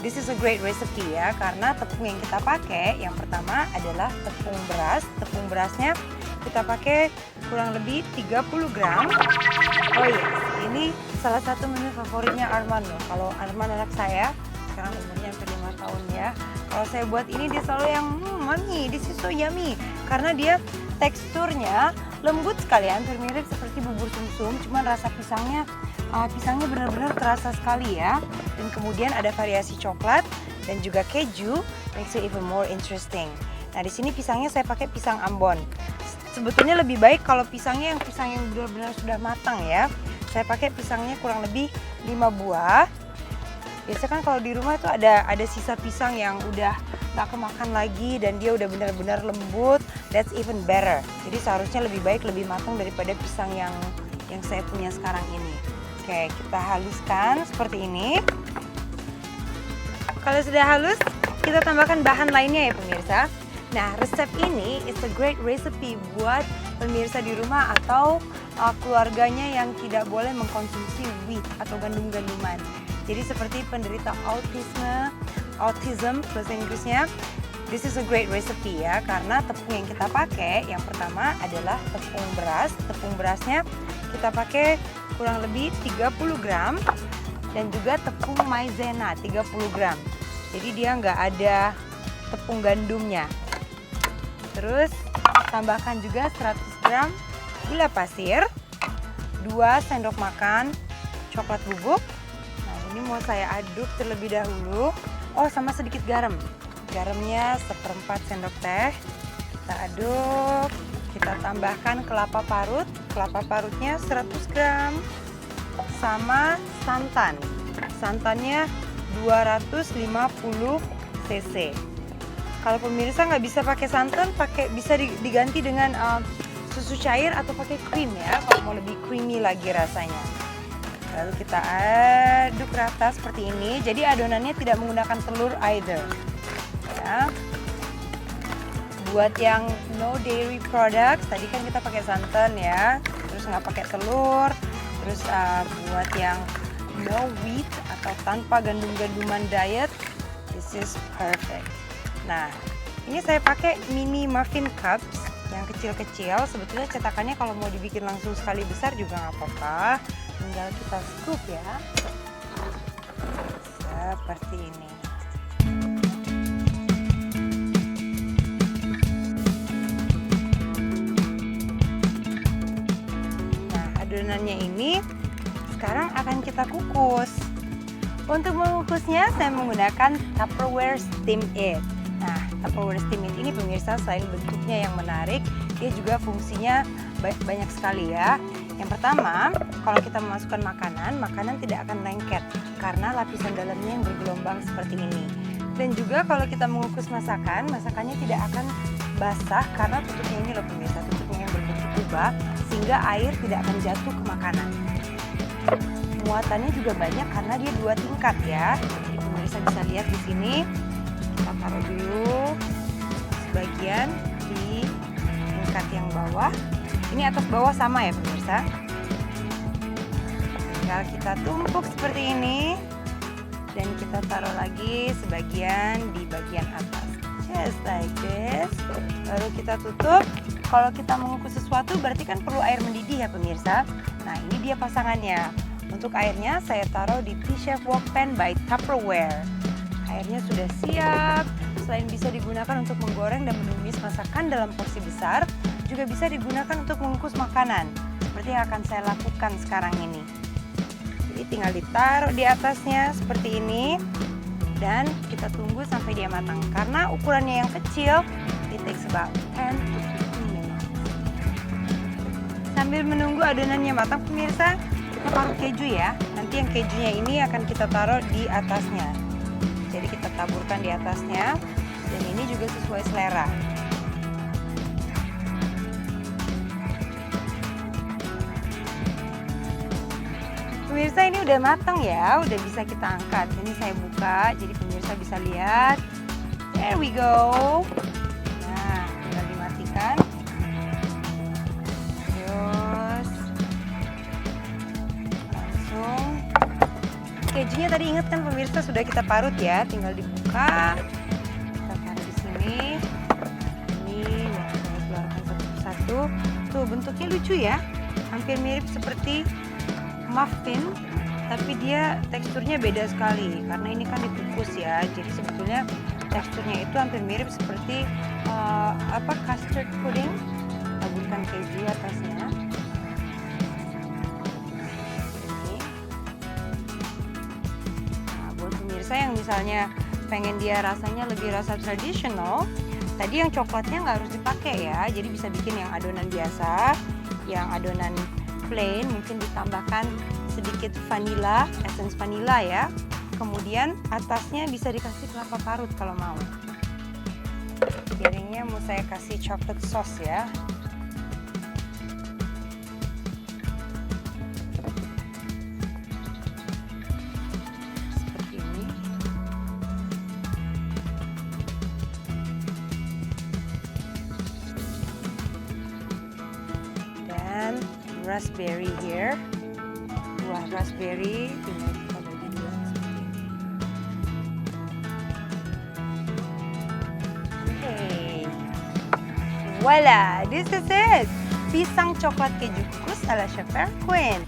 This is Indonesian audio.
This is a great recipe ya, karena tepung yang kita pakai yang pertama adalah tepung beras. Tepung berasnya kita pakai kurang lebih 30 gram. Oh iya, ini salah satu menu favoritnya Arman loh. Kalau Arman anak saya, sekarang umurnya hampir 5 tahun ya. Kalau saya buat ini dia selalu yang mami, this is so yummy. Karena dia teksturnya lembut sekali, hampir mirip seperti bubur sumsum, cuman rasa pisangnya benar-benar terasa sekali ya. Dan kemudian ada variasi coklat dan juga keju, makes it even more interesting. Nah di sini pisangnya saya pakai pisang Ambon. Sebetulnya lebih baik kalau pisang yang benar-benar sudah matang ya. Saya pakai pisangnya kurang lebih 5 buah. Biasanya kan kalau di rumah itu ada sisa pisang yang udah nggak kemakan lagi dan dia udah benar-benar lembut. That's even better. Jadi seharusnya lebih baik lebih matang daripada pisang yang saya punya sekarang ini. Oke, kita haluskan seperti ini. Kalau sudah halus, kita tambahkan bahan lainnya ya pemirsa. Nah, resep ini is a great recipe buat pemirsa di rumah atau keluarganya yang tidak boleh mengkonsumsi wheat atau gandum-ganduman. Jadi seperti penderita autism bahasa Inggrisnya. This is a great recipe ya, karena tepung yang kita pakai yang pertama adalah tepung beras. Tepung berasnya kita pakai kurang lebih 30 gram dan juga tepung maizena 30 gram. Jadi dia nggak ada tepung gandumnya. Terus tambahkan juga 100 gram gula pasir, 2 sendok makan coklat bubuk. Nah ini mau saya aduk terlebih dahulu. Oh sama sedikit garam. Garamnya 1/4 sendok teh. Kita aduk. Kita tambahkan kelapa parut. Kelapa parutnya 100 gram. Sama santan. Santannya 250 cc. Kalau pemirsa nggak bisa pakai santan, bisa diganti dengan susu cair atau pakai krim ya, kalau mau lebih creamy lagi rasanya. Lalu kita aduk rata seperti ini. Jadi adonannya tidak menggunakan telur either. Ya. Buat yang no dairy products, tadi kan kita pakai santan ya, terus nggak pakai telur. Terus buat yang no wheat atau tanpa gandum-ganduman diet, this is perfect. Nah, ini saya pakai mini muffin cups yang kecil-kecil. Sebetulnya cetakannya kalau mau dibikin langsung sekali besar juga nggak apa-apa. Tinggal kita scoop ya. Seperti ini. Nah, adonannya ini sekarang akan kita kukus. Untuk mengukusnya saya menggunakan Tupperware Steam It. Nah, Tupperware Steam It ini pemirsa selain bentuknya yang menarik, dia juga fungsinya banyak sekali ya. Yang pertama, kalau kita memasukkan makanan tidak akan lengket karena lapisan dalamnya yang bergelombang seperti ini. Dan juga kalau kita mengukus masakannya tidak akan basah karena tutupnya ini loh pemirsa, tutupnya yang berbentuk kubah sehingga air tidak akan jatuh ke makanan. Muatannya juga banyak karena dia 2 tingkat ya. Jadi pemirsa bisa lihat di sini. Kita taruh dulu sebagian di tingkat yang bawah. Ini atas bawah sama ya pemirsa. Tinggal kita tumpuk seperti ini dan kita taruh lagi sebagian di bagian atas. Just like this. Lalu kita tutup. Kalau kita mengukus sesuatu berarti kan perlu air mendidih ya pemirsa. Nah ini dia pasangannya. Untuk airnya saya taruh di T-Chef Wok Pan by Tupperware. Airnya sudah siap. Selain bisa digunakan untuk menggoreng dan menumis masakan dalam porsi besar, juga bisa digunakan untuk mengukus makanan. Seperti yang akan saya lakukan sekarang ini. Jadi tinggal ditaruh di atasnya seperti ini. Dan kita tunggu sampai dia matang. Karena ukurannya yang kecil, it takes about 10 to 15 minutes. Sambil menunggu adonannya matang pemirsa, kita taruh keju ya. Nanti yang kejunya ini akan kita taruh di atasnya. Jadi kita taburkan di atasnya. Dan ini juga sesuai selera. Pemirsa ini udah matang ya, udah bisa kita angkat. Ini saya buka, jadi pemirsa bisa lihat. There we go. Nah, tinggal dimatikan. Terus langsung kejunya tadi ingat kan pemirsa sudah kita parut ya, tinggal dibuka. Kita taruh di sini. Ini yang saya keluarkan satu persatu. Tuh bentuknya lucu ya, hampir mirip seperti muffin, tapi dia teksturnya beda sekali karena ini kan dikukus ya. Jadi sebetulnya teksturnya itu hampir mirip seperti custard pudding, taburkan keju atasnya. Nah, buat pemirsa yang misalnya pengen dia rasanya lebih rasa tradisional, tadi yang coklatnya nggak harus dipakai ya. Jadi bisa bikin yang adonan biasa, yang adonan plain mungkin ditambahkan sedikit vanilla, essence vanilla ya. Kemudian atasnya bisa dikasih kelapa parut kalau mau. Piringnya mau saya kasih chocolate sauce ya. Seperti ini. Dan raspberry here. Buah raspberry tinggal kita bagi dua seperti ini. Hey, voila, this is it. Pisang coklat keju kukus ala Chef Erwin.